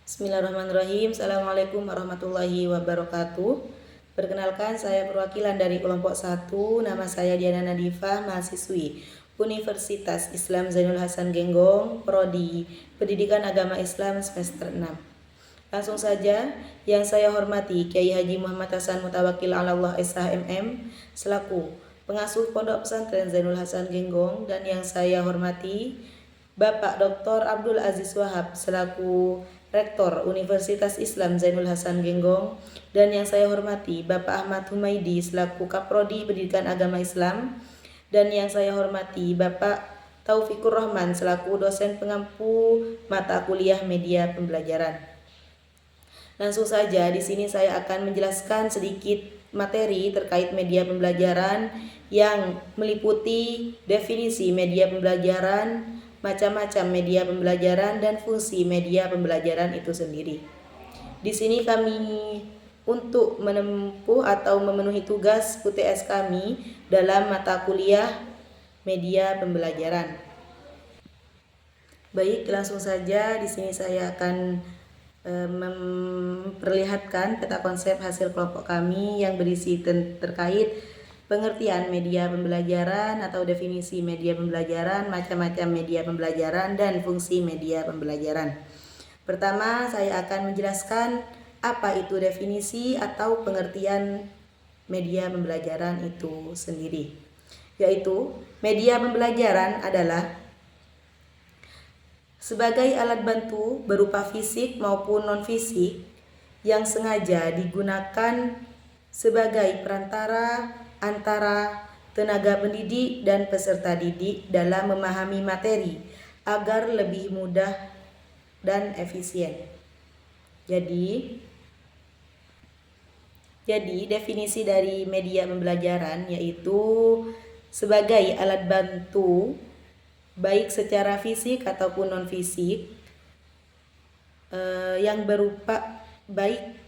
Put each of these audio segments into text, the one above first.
Bismillahirrahmanirrahim. Assalamualaikum warahmatullahi wabarakatuh. Perkenalkan, saya perwakilan dari kelompok 1. Nama saya Diana Nadifah, mahasiswi Universitas Islam Zainul Hasan Genggong, Prodi Pendidikan Agama Islam semester 6. Langsung saja, yang saya hormati Kiai Haji Muhammad Hasan Mutawakil Allah SHMM selaku pengasuh Pondok Pesantren Zainul Hasan Genggong, dan yang saya hormati Bapak Dr. Abdul Aziz Wahab selaku Rektor Universitas Islam Zainul Hasan Genggong, dan yang saya hormati Bapak Ahmad Humaidi selaku Kaprodi Pendidikan Agama Islam, dan yang saya hormati Bapak Taufikur Rahman selaku dosen pengampu mata kuliah media pembelajaran. Langsung saja, di sini saya akan menjelaskan sedikit materi terkait media pembelajaran yang meliputi definisi media pembelajaran, macam-macam media pembelajaran, dan fungsi media pembelajaran itu sendiri. Di sini kami untuk menempuh atau memenuhi tugas UTS kami dalam mata kuliah media pembelajaran. Baik, langsung saja di sini saya akan memperlihatkan peta konsep hasil kelompok kami yang berisi terkait pengertian media pembelajaran atau definisi media pembelajaran, macam-macam media pembelajaran, dan fungsi media pembelajaran. Pertama, saya akan menjelaskan apa itu definisi atau pengertian media pembelajaran itu sendiri. Yaitu, media pembelajaran adalah sebagai alat bantu berupa fisik maupun non-fisik yang sengaja digunakan sebagai perantara antara tenaga pendidik dan peserta didik dalam memahami materi agar lebih mudah dan efisien. Jadi definisi dari media pembelajaran yaitu sebagai alat bantu baik secara fisik ataupun non-fisik yang berupa baik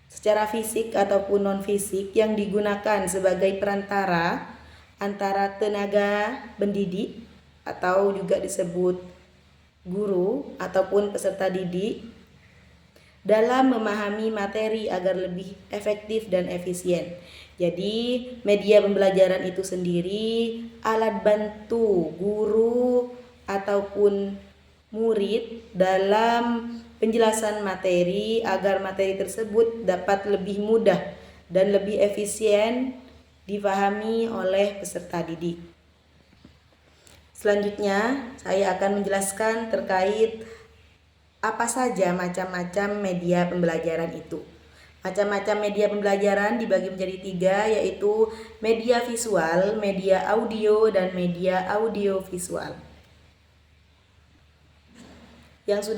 secara fisik ataupun non-fisik yang digunakan sebagai perantara antara tenaga pendidik atau juga disebut guru ataupun peserta didik dalam memahami materi agar lebih efektif dan efisien. Jadi media pembelajaran itu sendiri alat bantu guru ataupun murid dalam penjelasan materi agar materi tersebut dapat lebih mudah dan lebih efisien dipahami oleh peserta didik. Selanjutnya, saya akan menjelaskan terkait apa saja macam-macam media pembelajaran itu. Macam-macam media pembelajaran dibagi menjadi 3, yaitu media visual, media audio, dan media audiovisual. Yang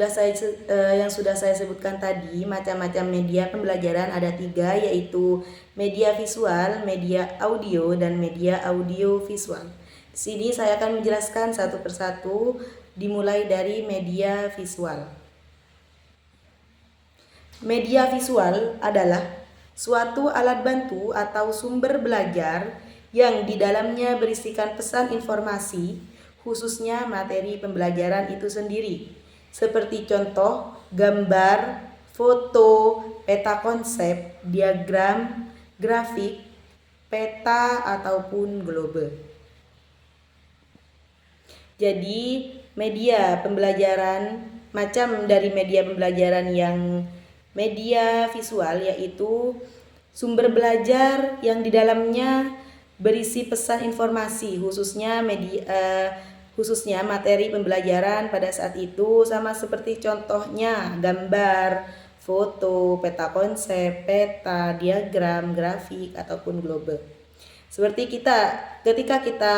sudah saya sebutkan tadi, macam-macam media pembelajaran ada 3, yaitu media visual, media audio, dan media audiovisual. Di sini saya akan menjelaskan satu persatu, dimulai dari media visual. Media visual adalah suatu alat bantu atau sumber belajar yang di dalamnya berisikan pesan informasi, khususnya materi pembelajaran itu sendiri, seperti contoh gambar, foto, peta konsep, diagram, grafik, peta, ataupun globe. Jadi media pembelajaran, macam dari media pembelajaran yang media visual yaitu sumber belajar yang di dalamnya berisi pesan informasi, khususnya materi pembelajaran pada saat itu, sama seperti contohnya gambar, foto, peta konsep, peta, diagram, grafik, ataupun globe. Seperti ketika kita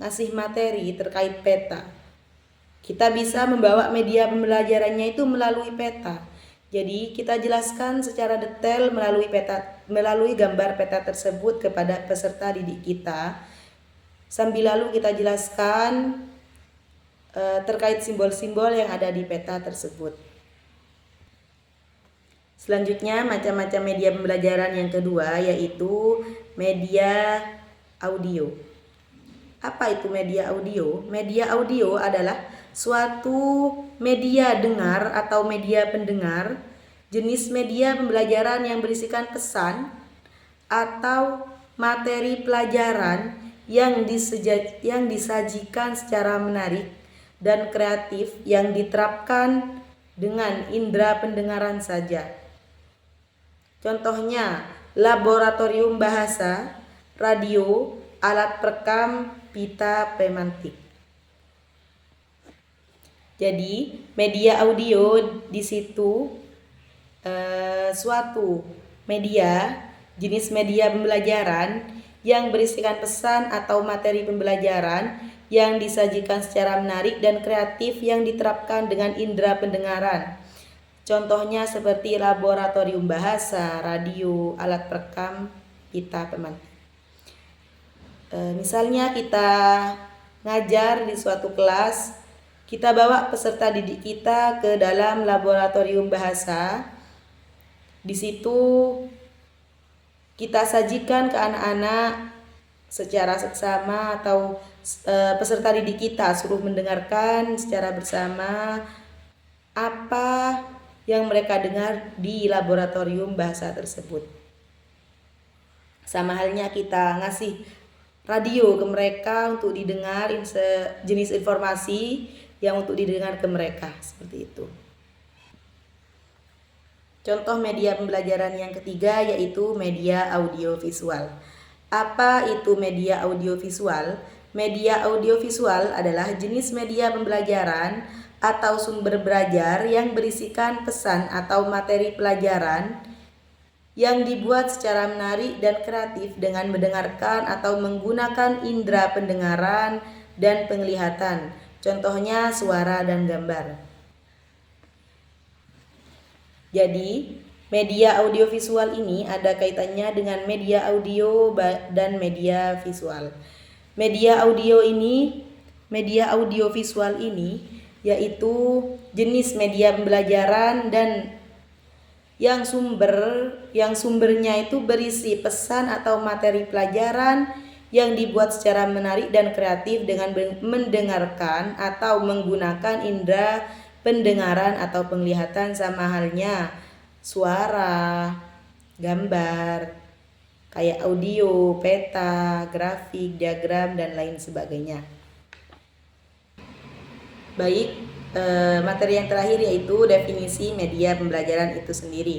ngasih materi terkait peta, kita bisa membawa media pembelajarannya itu melalui peta. Jadi kita jelaskan secara detail melalui gambar peta tersebut kepada peserta didik kita. Sambil lalu kita jelaskan terkait simbol-simbol yang ada di peta tersebut. Selanjutnya, macam-macam media pembelajaran yang kedua yaitu media audio. Apa itu media audio? Media audio adalah suatu media dengar atau media pendengar, jenis media pembelajaran yang berisikan pesan atau materi pelajaran yang disajikan secara menarik dan kreatif yang diterapkan dengan indera pendengaran saja. Contohnya, laboratorium bahasa, radio, alat perekam, pita pemantik. Jadi, media audio di situ suatu media, jenis media pembelajaran yang berisikan pesan atau materi pembelajaran yang disajikan secara menarik dan kreatif yang diterapkan dengan indera pendengaran. Contohnya seperti laboratorium bahasa, radio, alat perekam, pita pemantik. Misalnya kita ngajar di suatu kelas, kita bawa peserta didik kita ke dalam laboratorium bahasa. Di situ kita sajikan ke anak-anak secara seksama atau peserta didik kita suruh mendengarkan secara bersama apa yang mereka dengar di laboratorium bahasa tersebut. Sama halnya kita ngasih radio ke mereka untuk didengar jenis informasi yang untuk didengar ke mereka, seperti itu. Contoh media pembelajaran yang ketiga yaitu media audiovisual. Apa itu media audiovisual? Media audiovisual adalah jenis media pembelajaran atau sumber belajar yang berisikan pesan atau materi pelajaran yang dibuat secara menarik dan kreatif dengan mendengarkan atau menggunakan indera pendengaran dan penglihatan. Contohnya suara dan gambar. Jadi, media audiovisual ini ada kaitannya dengan media audio dan media visual. Media audiovisual ini yaitu jenis media pembelajaran dan yang sumbernya itu berisi pesan atau materi pelajaran yang dibuat secara menarik dan kreatif dengan mendengarkan atau menggunakan indera pendengaran atau penglihatan, sama halnya suara, gambar, kayak audio, peta, grafik, diagram, dan lain sebagainya. Baik, materi yang terakhir yaitu definisi media pembelajaran itu sendiri.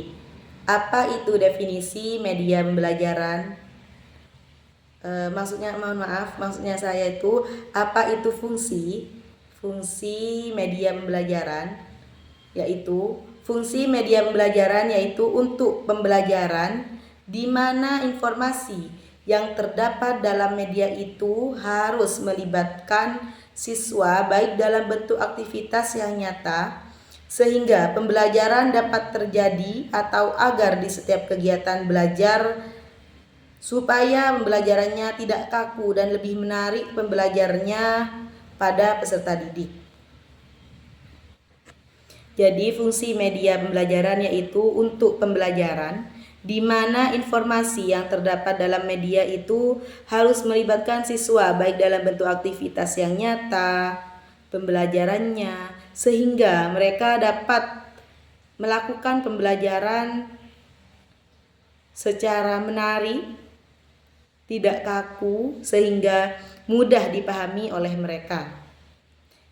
Apa itu definisi media pembelajaran? Maksudnya saya itu apa itu fungsi media pembelajaran, yaitu fungsi media pembelajaran yaitu untuk pembelajaran di mana informasi yang terdapat dalam media itu harus melibatkan siswa baik dalam bentuk aktivitas yang nyata sehingga pembelajaran dapat terjadi atau agar di setiap kegiatan belajar supaya pembelajarannya tidak kaku dan lebih menarik pembelajarnya pada peserta didik. Jadi fungsi media pembelajaran yaitu untuk pembelajaran di mana informasi yang terdapat dalam media itu harus melibatkan siswa baik dalam bentuk aktivitas yang nyata pembelajarannya sehingga mereka dapat melakukan pembelajaran secara menarik, tidak kaku sehingga mudah dipahami oleh mereka.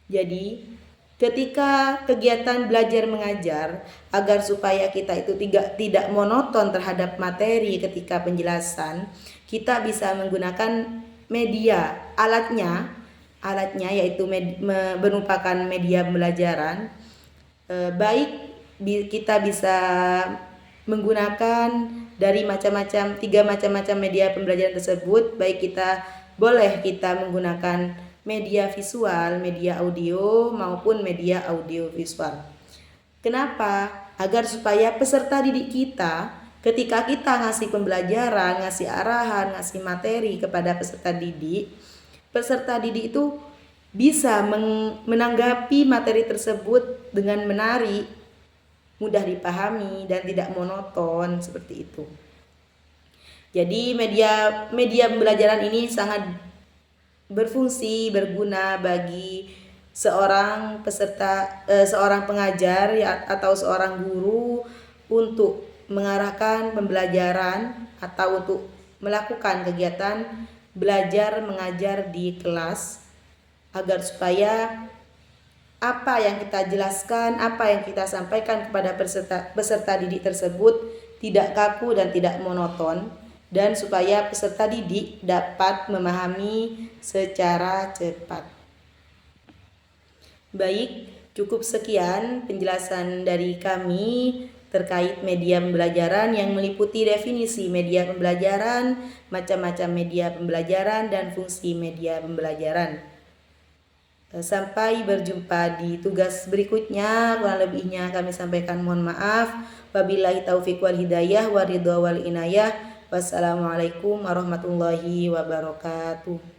Jadi, ketika kegiatan belajar mengajar agar supaya kita itu tidak monoton terhadap materi ketika penjelasan, kita bisa menggunakan media, alatnya yaitu merupakan media pembelajaran. Baik kita bisa menggunakan dari tiga macam media pembelajaran tersebut, baik kita menggunakan media visual, media audio maupun media audiovisual. Kenapa? Agar supaya peserta didik kita ketika kita ngasih pembelajaran, ngasih arahan, ngasih materi kepada peserta didik itu bisa menanggapi materi tersebut dengan menarik, mudah dipahami dan tidak monoton seperti itu. Jadi media pembelajaran ini sangat berfungsi, berguna bagi seorang pengajar atau seorang guru untuk mengarahkan pembelajaran atau untuk melakukan kegiatan belajar mengajar di kelas agar supaya apa yang kita jelaskan, apa yang kita sampaikan kepada peserta didik tersebut tidak kaku dan tidak monoton, dan supaya peserta didik dapat memahami secara cepat. Baik, cukup sekian penjelasan dari kami terkait media pembelajaran yang meliputi definisi media pembelajaran, macam-macam media pembelajaran, dan fungsi media pembelajaran. Sampai berjumpa di tugas berikutnya. Kurang lebihnya kami sampaikan mohon maaf. Wabillahi taufiq wal hidayah wa ridha wal inayah. Wassalamualaikum warahmatullahi wabarakatuh.